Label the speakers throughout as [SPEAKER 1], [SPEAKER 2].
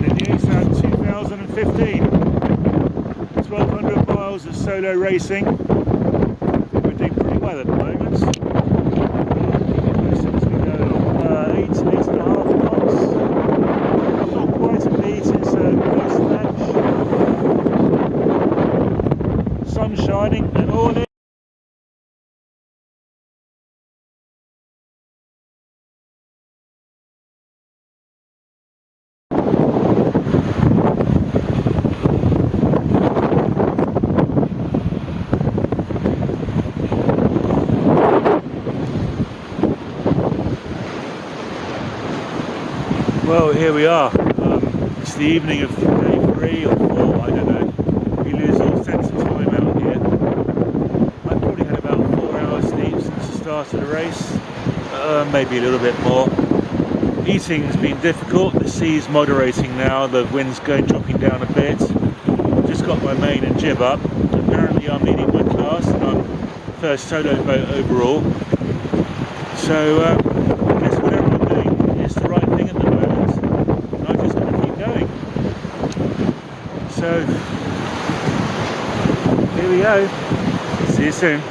[SPEAKER 1] in the Azab 2015. 1200 miles of solo racing. We're doing pretty well at the moment. As we go, 8.5 knots. Not quite a beat, it's a close match. Sun shining and all in. Well, here we are. It's the evening of day 3 or 4, I don't know. We lose all sense of time out here. I've probably had about 4 hours sleep since the start of the race, maybe a little bit more. Eating's been difficult, the sea's moderating now, the wind's dropping down a bit. Just got my main and jib up. Apparently I'm leading my class and I'm first solo boat overall. So I guess whatever I'm doing is the right thing at the moment. I'm just going to keep going. So here we go. See you soon.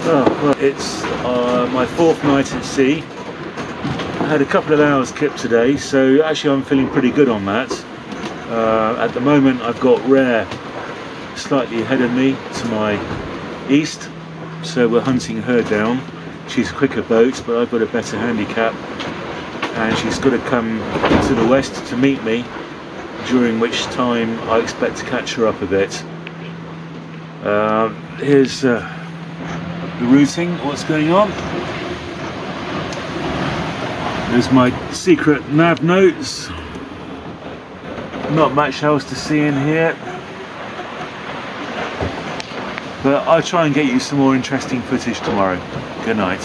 [SPEAKER 1] Oh, well, it's my 4th night at sea. I had a couple of hours kip today, so actually I'm feeling pretty good on that. At the moment I've got Rare slightly ahead of me to my east, so we're hunting her down. She's a quicker boat, but I've got a better handicap, and she's got to come to the west to meet me, during which time I expect to catch her up a bit. Here's the routing, what's going on. There's my secret nav notes. Not much else to see in here, but I'll try and get you some more interesting footage tomorrow. Good night.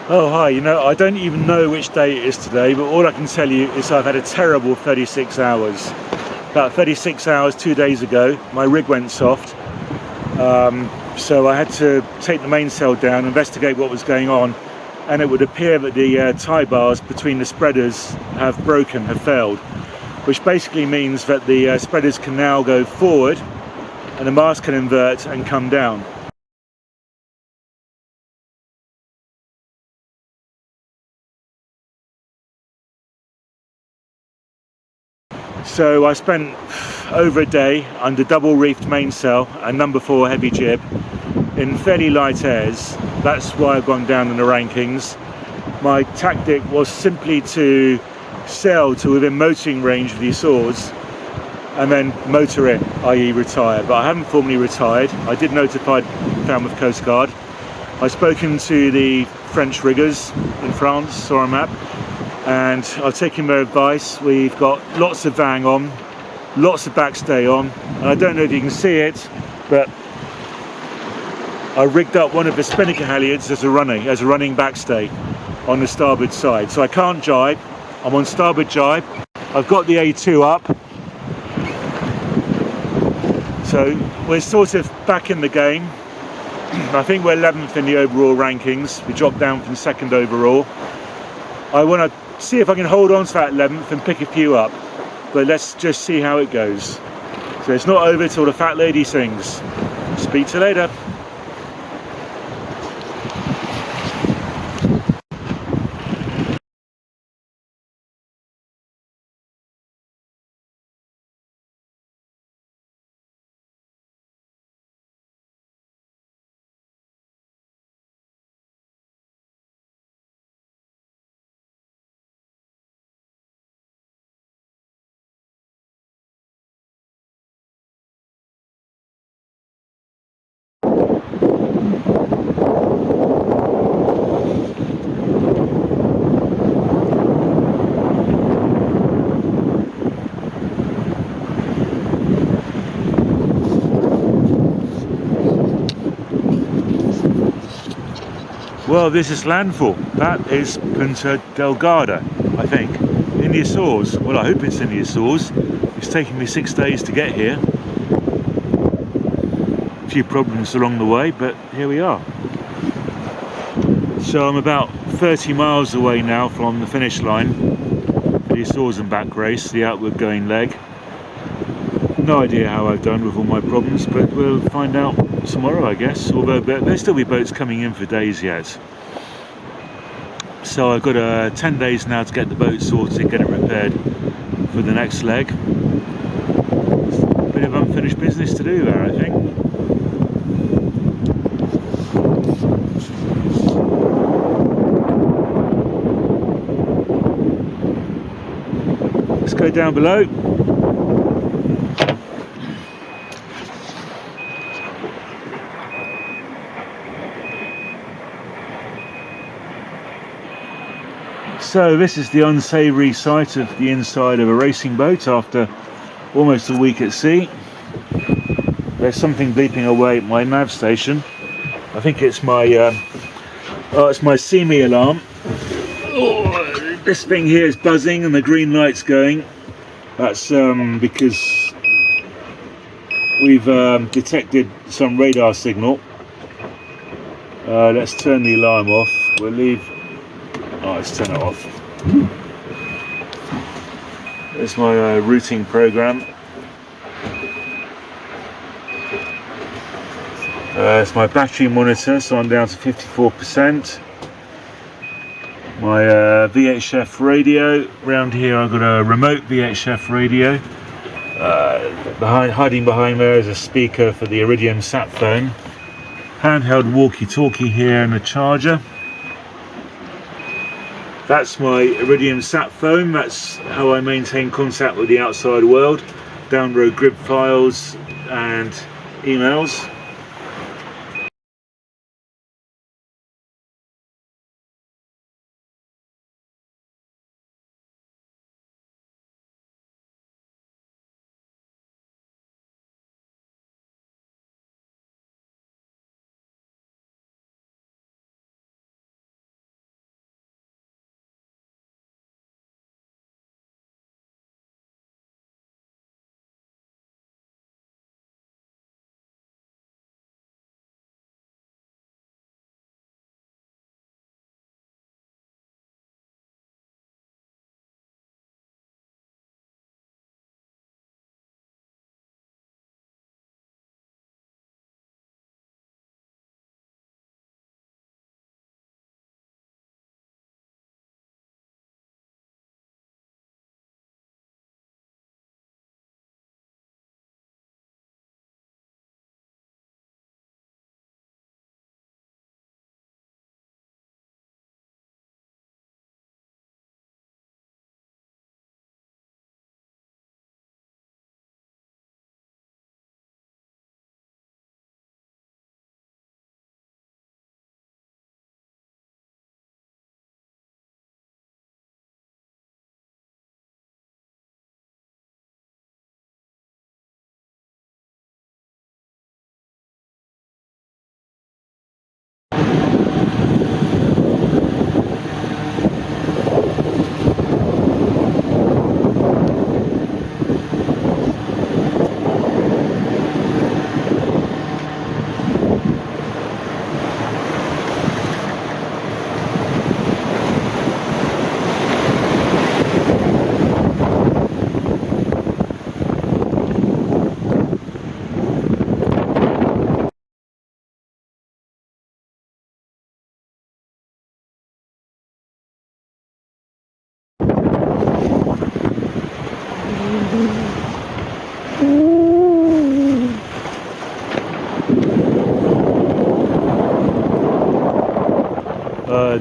[SPEAKER 1] Oh hi, you know, I don't even know which day it is today, but all I can tell you is I've had a terrible 36 hours. About 36 hours 2 days ago, my rig went soft, so I had to take the mainsail down, investigate what was going on, and it would appear that the tie bars between the spreaders have failed, which basically means that the spreaders can now go forward and the mast can invert and come down. So I spent over a day under double reefed mainsail and number 4 heavy jib in fairly light airs. That's why I've gone down in the rankings. My tactic was simply to sail to within motoring range of the Azores and then motor in, i.e. retire. But I haven't formally retired. I did notify Falmouth Coast Guard. I've spoken to the French riggers in France, saw a map, and I've taken their advice. We've got lots of vang on, lots of backstay on, and I don't know if you can see it, but I rigged up one of the spinnaker halyards as a running backstay on the starboard side. So I can't jibe, I'm on starboard jibe. I've got the A2 up, so we're sort of back in the game. I think we're 11th in the overall rankings. We dropped down from 2nd overall. I want to see if I can hold on to that 11th and pick a few up, but let's just see how it goes. So it's not over till the fat lady sings. Speak to you later. Well, this is landfall. That is Punta Delgada, I think, in the Azores. Well, I hope it's in the Azores. It's taken me 6 days to get here. A few problems along the way, but here we are. So I'm about 30 miles away now from the finish line for the Azores and Back Race, the outward going leg. No idea how I've done with all my problems, but we'll find out tomorrow, I guess. Although there'll still be boats coming in for days yet. So I've got 10 days now to get the boat sorted, get it repaired for the next leg. Bit of unfinished business to do there, I think. Let's go down below. So this is the unsavoury sight of the inside of a racing boat after almost a week at sea. There's something bleeping away at my nav station. I think it's my it's my see me alarm. Oh, this thing here is buzzing and the green light's going. That's because we've detected some radar signal. Let's turn the alarm off. We'll leave. Oh, let's turn it off. There's my routing program. It's my battery monitor, so I'm down to 54%. My VHF radio. Around here I've got a remote VHF radio. Hiding behind there is a speaker for the Iridium sat phone. Handheld walkie-talkie here and a charger. That's my Iridium sat phone. That's how I maintain contact with the outside world. Download grid files and emails.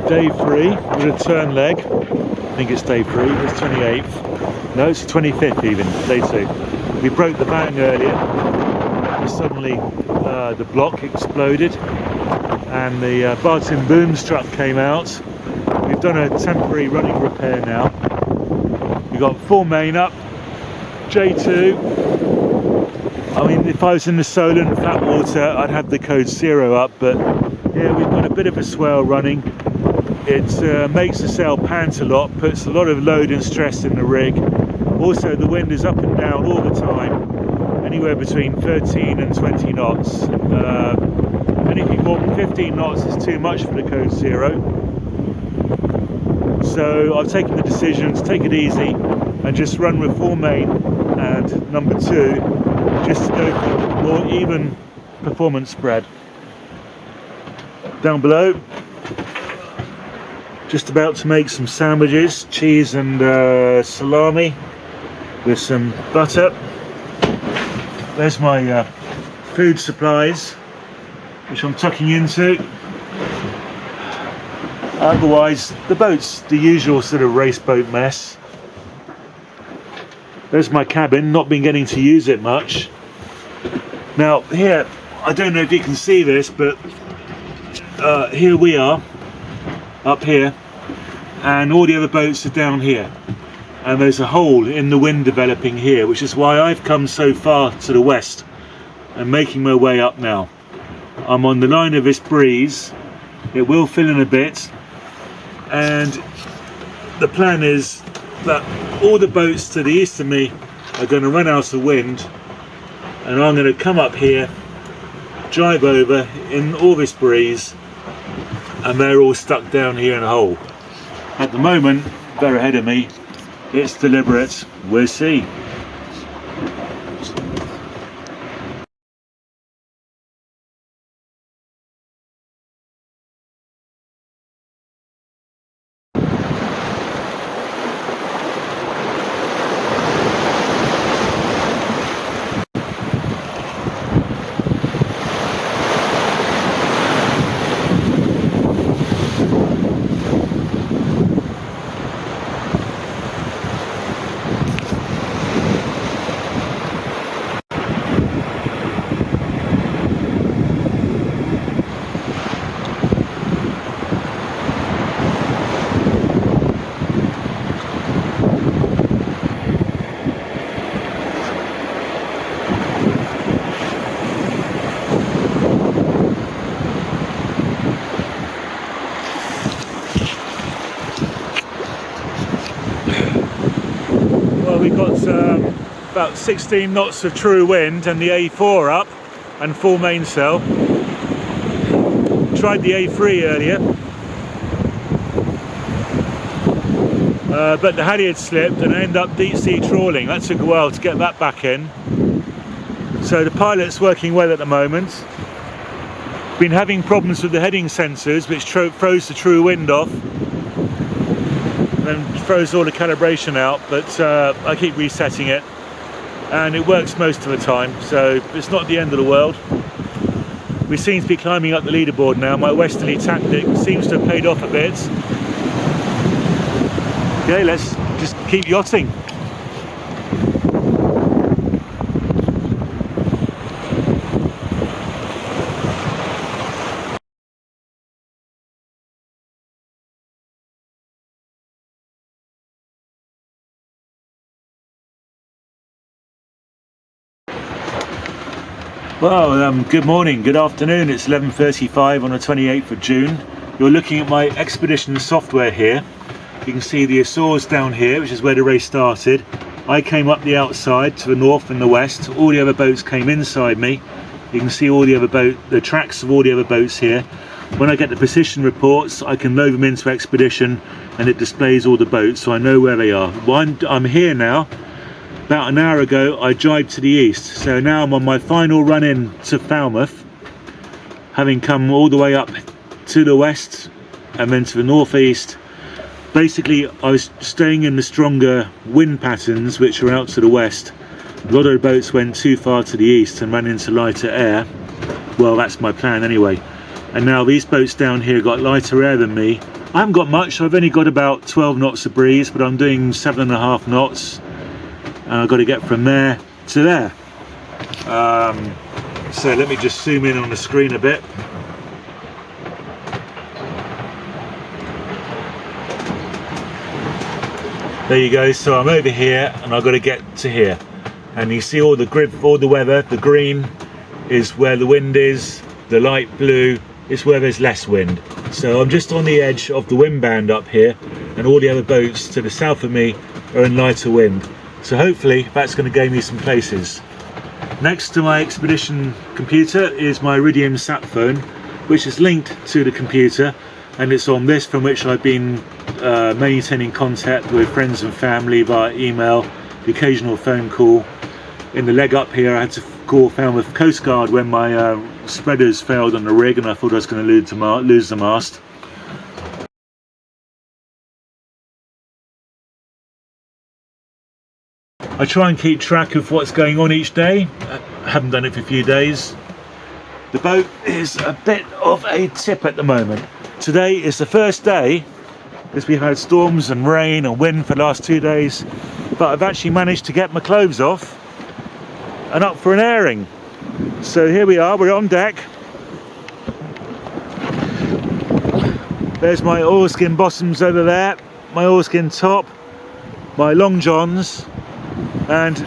[SPEAKER 1] Day 3 with a turn leg. I think it's day 3, it's 28th. No, it's 25th even, day 2. We broke the bang earlier. Suddenly the block exploded and the Barton boom strut came out. We've done a temporary running repair now. We've got 4 main up, J2. I mean, if I was in the Solent flat water, I'd have the code 0 up, but Here we've got a bit of a swell running. It makes the sail pant a lot, puts a lot of load and stress in the rig. Also the wind is up and down all the time, anywhere between 13 and 20 knots. Anything more than 15 knots is too much for the Code Zero. So I've taken the decision to take it easy and just run with full main and number 2, just to go for more even performance spread. Down below, just about to make some sandwiches, cheese and salami with some butter. There's my food supplies, which I'm tucking into. Otherwise, the boat's the usual sort of race boat mess. There's my cabin, not been getting to use it much. Now here, I don't know if you can see this, but here we are, up here, and all the other boats are down here. And there's a hole in the wind developing here, which is why I've come so far to the west and making my way up now. I'm on the line of this breeze. It will fill in a bit, and the plan is that all the boats to the east of me are going to run out of wind, and I'm going to come up here, drive over in all this breeze, and they're all stuck down here in a hole. At the moment, they're ahead of me. It's deliberate. We'll see. We've got about 16 knots of true wind and the A4 up and full mainsail. Tried the A3 earlier, but the halyard slipped and I ended up deep sea trawling. That took a while to get that back in. So the pilot's working well at the moment. Been having problems with the heading sensors, which throws the true wind off and throws all the calibration out, but I keep resetting it and it works most of the time, so it's not the end of the world. We seem to be climbing up the leaderboard now. My westerly tactic seems to have paid off a bit. Okay, let's just keep yachting. Well, good morning, good afternoon. It's 11:35 on the 28th of June. You're looking at my expedition software here. You can see the Azores down here, which is where the race started. I came up the outside to the north and the west. All the other boats came inside me. You can see all the other the tracks of all the other boats here. When I get the position reports, I can load them into Expedition and it displays all the boats, so I know where they are. Well, I'm here now. About an hour ago I jibed to the east, so now I'm on my final run in to Falmouth, having come all the way up to the west and then to the northeast. Basically I was staying in the stronger wind patterns which are out to the west. A lot of the boats went too far to the east and ran into lighter air. Well, that's my plan anyway. And now these boats down here got lighter air than me. I haven't got much, I've only got about 12 knots of breeze, but I'm doing 7.5 knots. And I've got to get from there to there. So let me just zoom in on the screen a bit. There you go, so I'm over here and I've got to get to here. And you see all the grid, all the weather. The green is where the wind is, the light blue it's where there's less wind. So I'm just on the edge of the wind band up here, and all the other boats to the south of me are in lighter wind. So hopefully that's going to gain me some places. Next to my expedition computer is my Iridium sat phone, which is linked to the computer, and it's on this from which I've been maintaining contact with friends and family via email, the occasional phone call. In the leg up here I had to call Falmouth Coast Guard when my spreaders failed on the rig and I thought I was going to lose the mast. I try and keep track of what's going on each day. I haven't done it for a few days. The boat is a bit of a tip at the moment. Today is the first day, as we've had storms and rain and wind for the last 2 days, but I've actually managed to get my clothes off and up for an airing. So here we are, we're on deck. There's my oilskin bottoms over there, my oilskin top, my long johns, and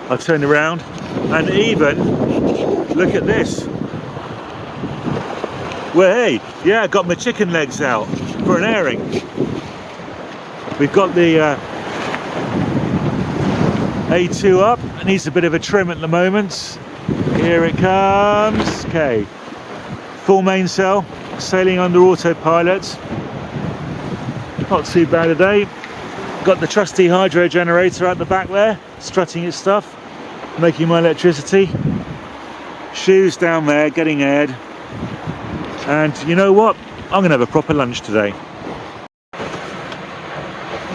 [SPEAKER 1] I'll turn around, and even look at this. Well, hey, yeah, I got my chicken legs out for an airing. We've got the A2 up. It needs a bit of a trim at the moment. Here it comes. Okay, full mainsail, sailing under autopilot. Not too bad a day. Got the trusty hydro generator at the back there, strutting its stuff, making my electricity. Shoes down there, getting aired. And you know what? I'm going to have a proper lunch today.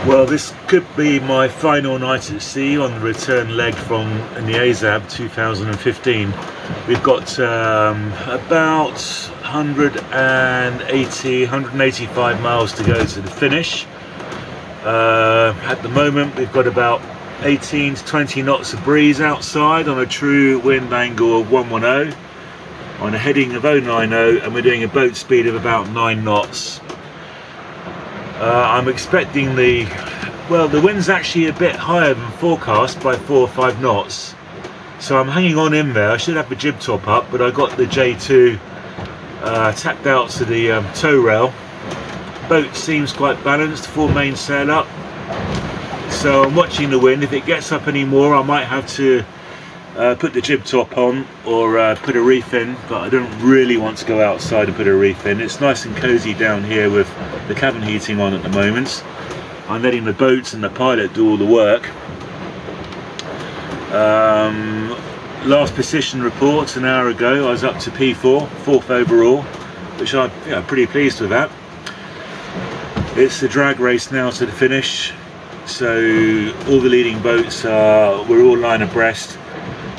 [SPEAKER 1] Well, this could be my final night at sea on the return leg from the Azab 2015. We've got about 185 miles to go to the finish. At the moment we've got about 18 to 20 knots of breeze outside on a true wind angle of 110, on a heading of 090, and we're doing a boat speed of about 9 knots. I'm expecting the wind's actually a bit higher than forecast by 4 or 5 knots, so I'm hanging on in there. I should have the jib top up, but I got the J2 tacked out to the tow rail. Boat seems quite balanced, full mainsail up, so I'm watching the wind. If it gets up any more I might have to put the jib top on or put a reef in, but I don't really want to go outside and put a reef in. It's nice and cozy down here with the cabin heating on at the moment. I'm letting the boats and the pilot do all the work. Last position report an hour ago I was up to P4, 4th overall, which I'm pretty pleased with that. It's the drag race now to the finish, so all the leading boats we're all line abreast,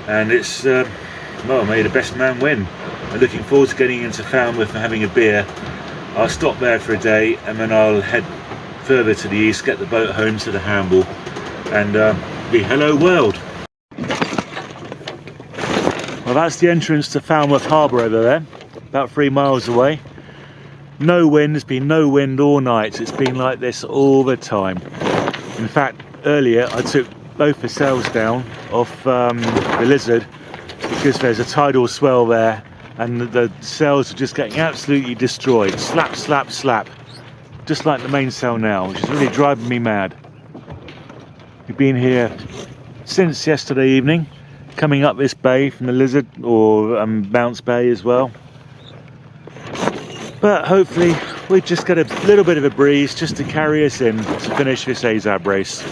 [SPEAKER 1] and it's well, may the best man win. I'm looking forward to getting into Falmouth and having a beer. I'll stop there for a day and then I'll head further to the east, get the boat home to the Hamble, and be hello world. Well, that's the entrance to Falmouth Harbour over there, about 3 miles away. No wind, there's been no wind all night. It's been like this all the time. In fact, earlier I took both the sails down off the Lizard because there's a tidal swell there and the sails are just getting absolutely destroyed. Slap, slap, slap. Just like the mainsail now, which is really driving me mad. We've been here since yesterday evening, coming up this bay from the Lizard, or Bounce Bay as well. But hopefully we just get a little bit of a breeze just to carry us in to finish this Azab race.